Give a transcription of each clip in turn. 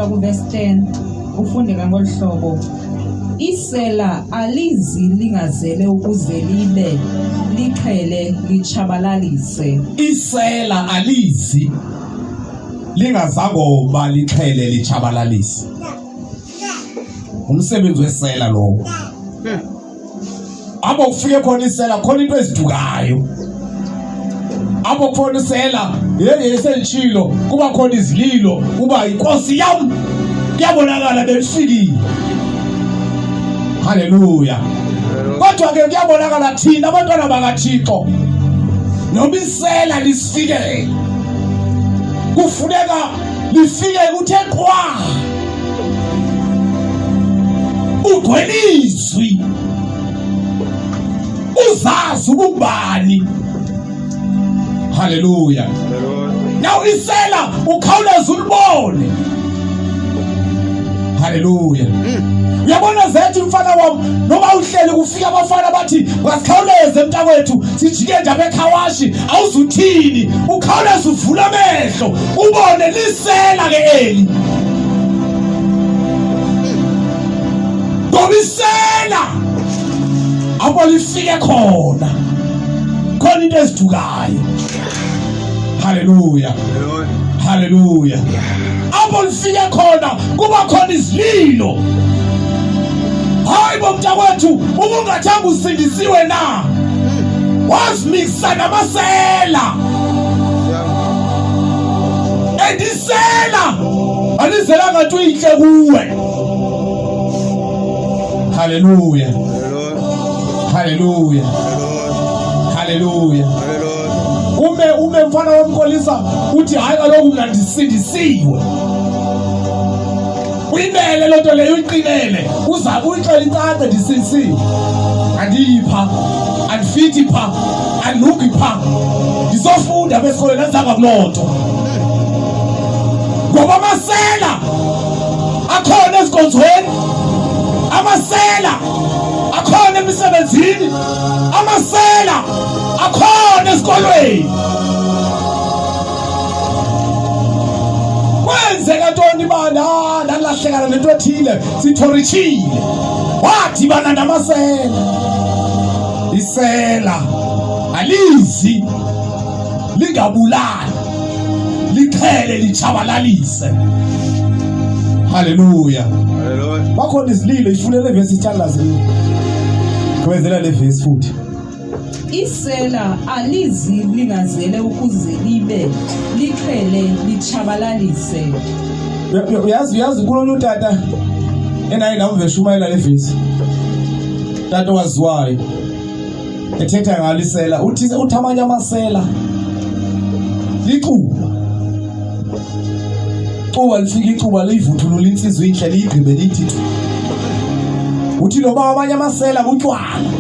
ufunda ku verse 10 ufunde ngolu hlobo. Isela alizi lingazele ukuze libe liqhele lichabalalise. Isela alizi lingazagoba liqhele lichabalalise. Umsebenzi wesela lo. Abo kufike khona isela khona into ezidukayo. Abo kufona isela yesentshilo kuba khona izililo kuba inkosi yami kuyabonakala befikile. Haleluya. Kodwa ke kuyabonakala thina abantwana bakaThixo noma isela lisifike kufuneka lifike kuthe qwa ugwelizwi uzazi ukubani. Haleluya. Now isela ukhawuleza ulibone. Haleluya. Uyabona zethu mfana wami noma uhleli kufika abafana bathi wasikhawuleze mntakwethu sijike nje abekhawashi awuzuthini ukhawuleza uvula amehlo ubone lisela ke eli. Domisela abo lifike khona khona into ezidukayo. Haleluya. Haleluya. Abo lifike khona kuba khona izililo. Hayi bomntakwethu ubungathanga usindisiwe na wazimixa namasela endisela alizela ngathi uyinhle kuwe. Haleluya. Haleluya. Haleluya. Ume mfana womkolisa uthi hayi kaloku mina ndisindisiwe. Uyimele lo nto leyo uyiqinele uza uyixela incane ndisindisiwe. Andipha andifithi pha andilugi pha ngizofunda besikole nenzanga kulonto ngoba amasela akhona ezikonzweni, amasela akhona emisebenzini, amasela akhona esikolweni. Kwenzeka ntoni bana ndalahlekana nento ethile sithorichile wadibana namasela. Isela alizi lingabulali liqhele lichabalalise. Haleluya. Bakhona izililo ifunele verse ithandazel. Kwenzela le verse futhi. Isela alizi lingazele ukuze libe liqhele lichabalalise. Uyazi kulona utata enayi nawo veshumayela le verse. Tata waziwayo ethetha ngalisela uthi uthamanye amasela liquba lifika icuba livuthulula insizwe inhle liyigqibe lithi uthi loba abanye amasela kutywala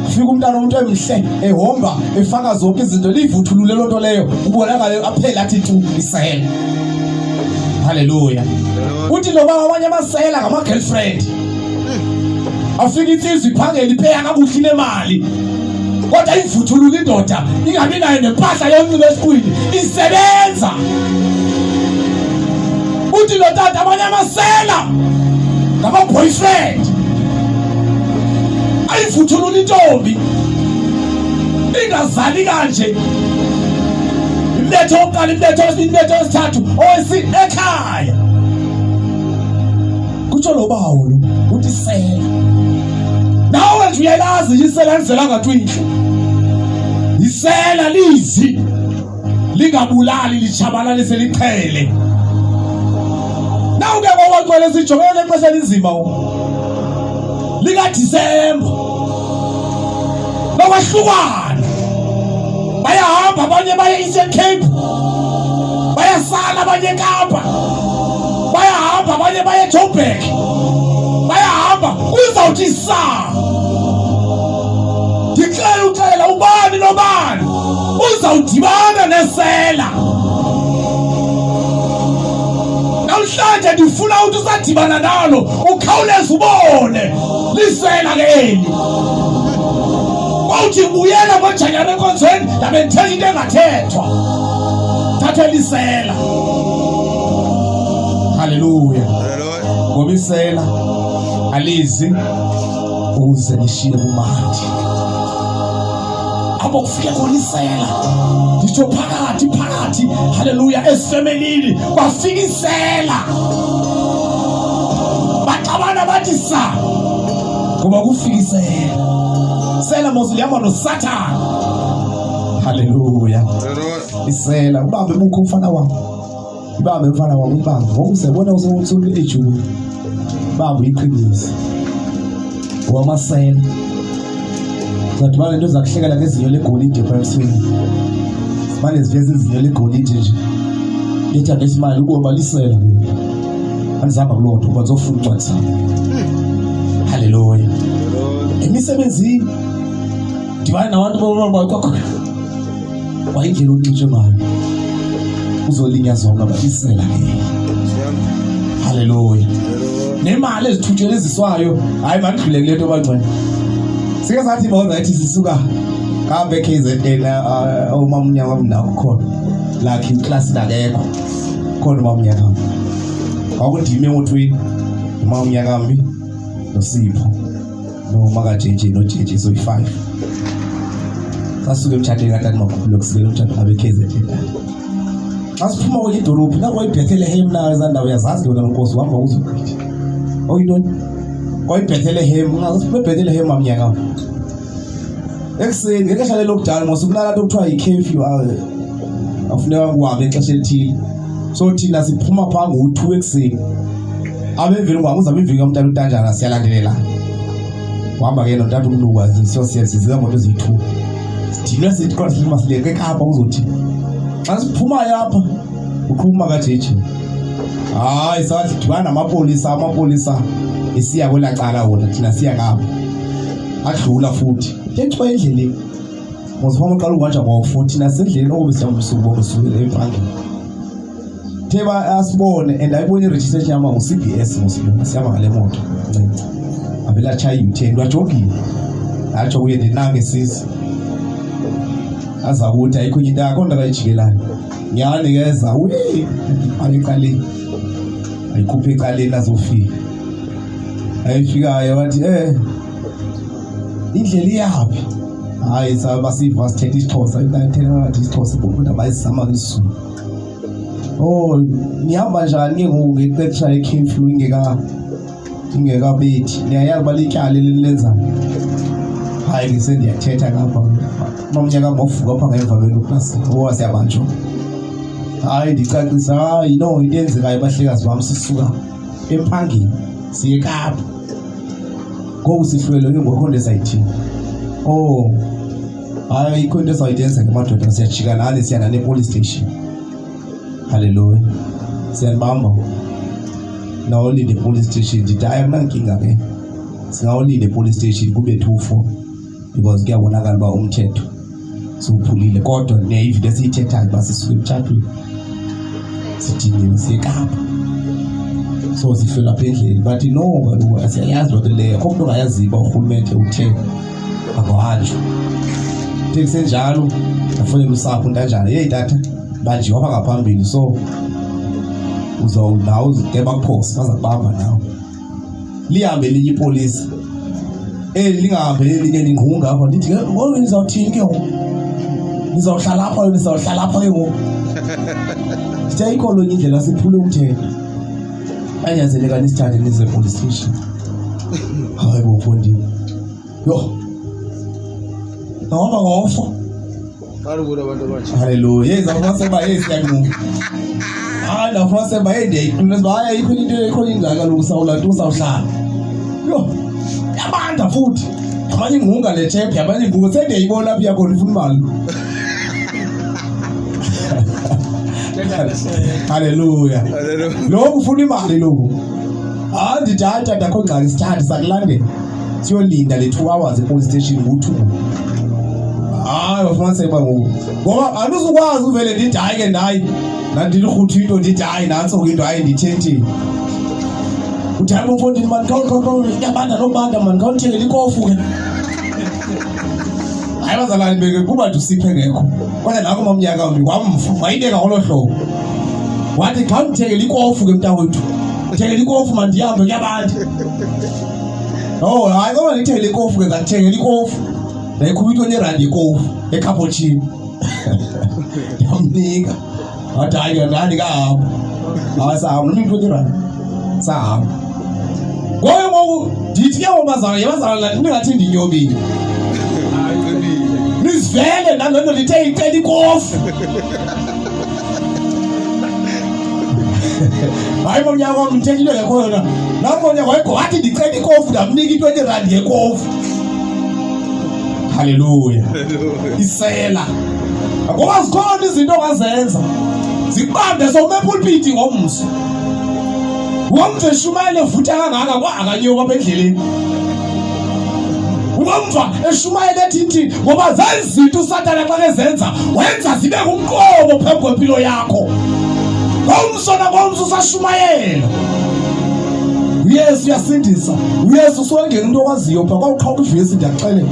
fika umntana umuntu emhle ehomba efaka zonke izinto livuthulule lonto leyo ubonakala aphela athi tu isela. Haleluya. Uthi loba abanye amasela ngama girlfriend afika insizwe iphangela ipeya kakuhle nemali kodwa ivuthulula indoda ingabi nayo nempahla yomnqibelo esiqwini isebenza. Uthi lo tata abanye amasela ngama boyfriend ayivuthulula intombi ingazali kanje ilethe oqala ilethe esithathu owesi ekhaya kutsho lo bawo lo uthi sela. Nawe nje uyalazi isela lenzela ngatwinhle. Isela lizi lingabulali lichabalalise liqhele. Nawu ke ngokwaqwele sijongele exesha linzima lika December. Bawahlukana. Bayahamba abanye baye Eastern Cape. Bayasala abanye eKapa. Bayahamba abanye baye Joburg. Bayahamba uzawuthi sa. Uxela ubani nobani uzawudibana nesela. Namhlanje ndifuna ukuthi usadibana nalo ukhawuleze ubone lisela ke eli. Uthi uyela ngoJanuary enkonzweni ndabe ndithetha into engathethwa. Thatha lisela. Haleluya. Hallelujah. Ngoba isela alizi ukuze lishiye kumandi. Abo kufike khona isela. Ngitsho phakathi. Haleluya, esifemelini bafika isela. Baxabana bathi sa. Ngoba kufika isela. Sela mozilihamba noSathane. Haleluya. Hallelujah. Isela ubambe bukho umfana wakho. Ibambe umfana wakho ibambe. Ngoba usebona usonke ejulu. Bambe iqiniso. Wamasela. Zadibana into zakuhlekela ngezinyo legolide emsweni. Manje siveze izinyo legolide nje. Letha ngesimali ukuba lisela. Anizama kulotho kuba uzofuna uncwadi sami. Haleluya. Emisebenzini dibana nabantu bakho. Wayindlela onqitshe mali. Uzolinyazwa ngoba isela ke. Haleluya. Nemali ezithuthele eziswayo hayi mandidlule kule nto bangcwele. Sike sathi bona ethi sisuka kambe KZN umamnyaka wamnawo khona lakhe iclass lakekho khona umamnyaka akundime emothweni umamnyaka mbi noSipho noma kaJJ noJJ so 5 sasuke emthatheni kanti makhulu lokusibela umthatho ngabe KZN asiphuma kwenye idolophu la kwayibhethelehem nayo zandawo yazazi yona inkosi wamba uzugqithi oyintoni kwayibhethelehem ngazibhethelehem amnyaka ekseni ngexesha le-lockdown mosukulala nto kuthiwa yi-curfew afuneka kuhambe exesha elithile so thina siphuma phaa ngo-2 ekseni abemveni kwam uzabe imviki kamntana utanjana siyalandelelana uhamba ke nontatha umnuka zizamoto eziyi-2 sidinwe sithi kodwa sithi masileke ekapa uzothi xa siphumayo apha uqhuma kajeje hayi sathi dibana amapolisa esiya kwela cala wona thina siya kapa adlula futhi yexwa endleleni mosifama uqala ukwanja ngo-4 thina sendleleni okobe siyambusukubona ebhangeni theba asibone and ayibona i-registration yama ngu-CBS ngosibona siyama ngale moto ncinci avela chaya i-U10 lwajogile atsho kuye ndinange sisi aza kuthi ayikho into yakho ndakayijikelayo ngiyanikeza ayiqaleni ayikhuphe ecaleni azofika ayifikayo wathi indlela iyaphi hayi basiva sithetha isixhosa wathi isixhosa ngokuthi abayizama ngesizulu nihamba njani ngoku ngexesha le-curfew ingekabethi niyayazi balityala lenzayo hayi ngise ndiyathetha ngapha nomnyaka ngovuka apha ngemva kwento klasi siyabanjwa hayi ndicacisa hayi no into enzekayo bahlekazi bam sisuka empangeni siye eKapa ngoku sihlwele ke ngokhonto esayithini hayi ikho into esayithenza ngemadoda siyajika nani siya nane police station. Haleluya. Siyabamba nawulinde police station ndithi hayi akunankinga ke singawulinde police station kube 2-4 because kuyabonakala uba umthetho siwuphulile kodwa ne-event esiyithethayo uba sisuke emtshatweni sidiniwe siye eKapa so sifela apha endleleni bathi no kaloku siyayazi loo nto leyo kho mntu ongayaziyo uba urhulumente uthe akuhanjwa the kusenjalo ndafonela usapho ntanjani yeyi tata banjiwa apha ngaphambili so uzawunawo bakuphosa baza kubamba nawe lihambe linye ipolisi lingahambe elinye lingqunga apha ndithi ngoku nizawuthini ke ngoku nizawuhlala apha ke ngoku ndithi ayikho lonye indlela siphule umthetho anyanzeleka nisithathe nize police station hayi bomfondini yo nawuhamba ngofa Hallelujah abantu abatsha. Haleluya yeza seba yesiyakungu hayi ndafuna seba ndiyayiqinisa uba hayi ayikho into ekho ingaka lokusawula nto usawuhlala yo yabanda futhi abanye ingunga le chep yabanye ingunga sendiyayibona apha yakho ndifuna imali. Haleluya. Lokhu ufuna imali lokhu ndithi hayi tata akho ngxaki sithathe sakulandela siyolinda le 2 hours epolice station ngo-2 hayi bafuna seba ngoku ngoba andizukwazi uvele ndithi hayi ke ndayi nandilirhuthu into ndithi hayi nantso into hayi ndithetheni uthi hayi bomfondini mani yabanda nobanda mani khawuthengele ikofu ke hayi bazalwane beke kuba nje usiphe ngekho kodwa nakho mamnyaka wambi wamfu wayibeka ngolo hlobo wathi khawuthengele ikofu ke mntakwethu Ngithengela ikofu mandihambe kuyabantu. Oh, hayi ngoba ngithengela ikofu ke ngithengela ikofu. Nayikhupha into nerandi ikofu eCappuccino. Yamnika. Wathi hayi ngani kahamba. Awasahamba noma into nerandi. Sahamba. Ngoku ndithi ke ngomazana yabazana ningathi ndinyobile. Nizivele nangento lithe icela ikofu. Hayi monyaka wami ngithekile lekhona. Lapho nyaka wayego wathi ndicela ikofu ndamnika into erandi yekofu. Haleluya. Isela. Ngoba zikhona izinto ongazenza. Zikubambe sowume pulpit ngomso. Wonke eshumayele vutha kangaka kwa akanyuka apha endleleni. Umva eshumayele ethi ngoba zenzinto uSathane xa kezenza wenza zibe ngumqobo phambi kwempilo yakho. Ngomsona ngomso usashumayela. uYesu uyasindisa. uYesu usongena into okwaziyo pha kwawuqhawuka ivesi ndiyaxelela.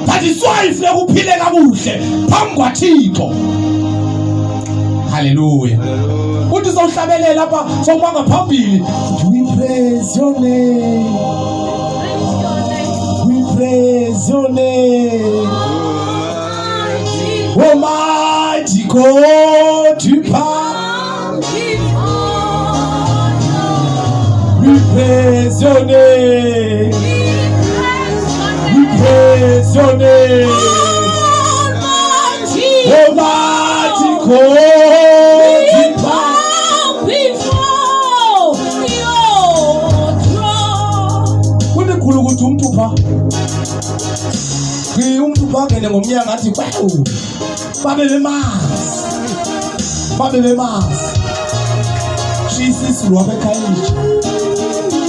Bathi swayife kuphile kakuhle phambi kwaThixo. Haleluya. Uthi sowuhlabelela lapha sowumanga phambili. We praise your name. We praise your name. Almighty God, you power. We praise your name. We praise your name. Almighty God, you power. Kunekhulu ukuthi umuntu pha. Umuntu pha ngene ngomnyaka athi kwawu. Babe bemazi. Jesus lwabe khayiji.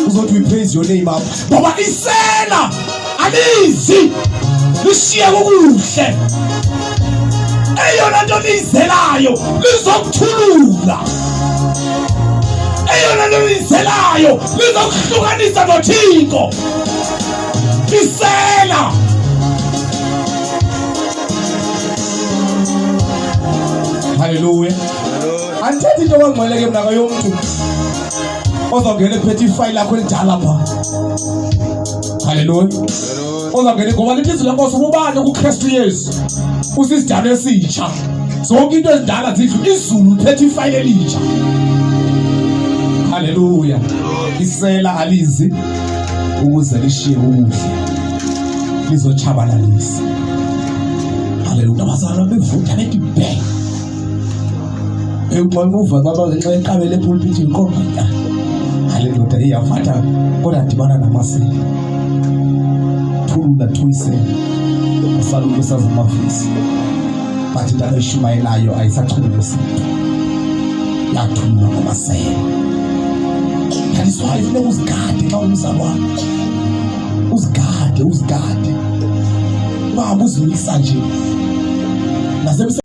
Uzothi we praise your name up. Baba isela alizi. Lishiye kukuhle. Eyona nto lizelayo lizokuthulula. Eyona nto lizelayo lizokuhlukanisa noThixo. Isela. Haleluya. Andithethi into engcweleke mna kayomuntu ozongena ephethe ifayili lakho elidala pha. Haleluya. Ozongena ngoba lithi izwi lenkosi ubani kuKristu Yesu usisidalo esitsha. Zonke into ezidala zidlu izulu liphethe ifayili elitsha. Haleluya. Isela alizi ukuze lishiye ubuhle lizochabalalisa. Haleluya. Abazalwa bevutha bethi bang. Uva baba ngenxa yeqabele epulpit inkomba. Haleluya iyafatha kodwa dibana namasela. Thulula thuyise. Asaluke sazamafisi. Bathi into eshumayelayo ayisachulule isinto. Yathulula namasela. Yaliswayo funeka uzigade xa umzalwane. Uzigade. Baba uzilisa nje. Nasebisa